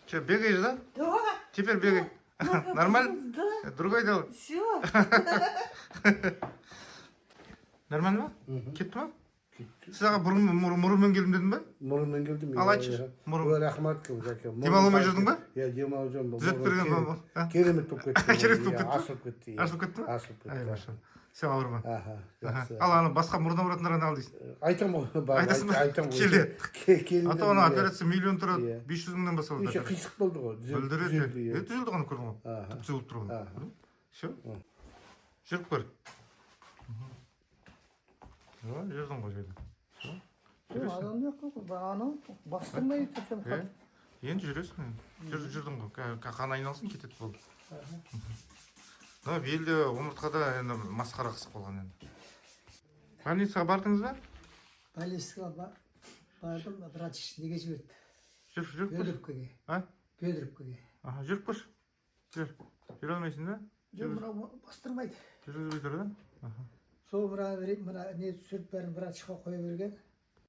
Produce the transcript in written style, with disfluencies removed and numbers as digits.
Че, бегаешь, да? Да. Теперь бегай. Нормально? Да. Другой делай. Все. Нормально ма? Кетті ма? Кетті. Саған мұрынмен келдім дедің ба? Мұрынмен келдім. Ал айтшы. Мұрын. Рахмат жәке. Демаламай жүрдің ба? Иә, демалып жүрмін. Түзетіп берген ба? Керемет болып кетті. Керемет болып кетті? Ашылып кетті. Ашылып кетті ма? Ашылып кетті. Ай, машалла. Сен ауырма. Жақсы. Ал аны басқа мұрыннан ұратындарға не ал дейсің? Айтам ғой. Айтасың ба? Айтам ғой. Келді. Ата оны операция миллион тұрады. 500 мыңнан басталады. Еще қисық болды ғой. Бүлдіреді. Түзелді ғана көрдің ғой. Аха. Түзеліп тұр ғой. Все. Жүріп көр. Жүрдің ғой жерде. Адам yok mu? Bana bastırmayı tutuyorum. Енді жүресің. Жүрдің ғой. Қан айналсын кетеді болды. Белде омыртқада енді масқара қысып қалған енді. Больницаға бардыңыз ба? Больницаға бардым, врач неге жіберді? Жүріп көр. Бөдіріпкеге. А? Бөдіріпкеге. Жүріп көр. Жүре алмайсың да? Жоқ, мынау бастырмайды. Жүргізбей тұр да? Сол мына не түсіріп бәрін врачқа қоя берген.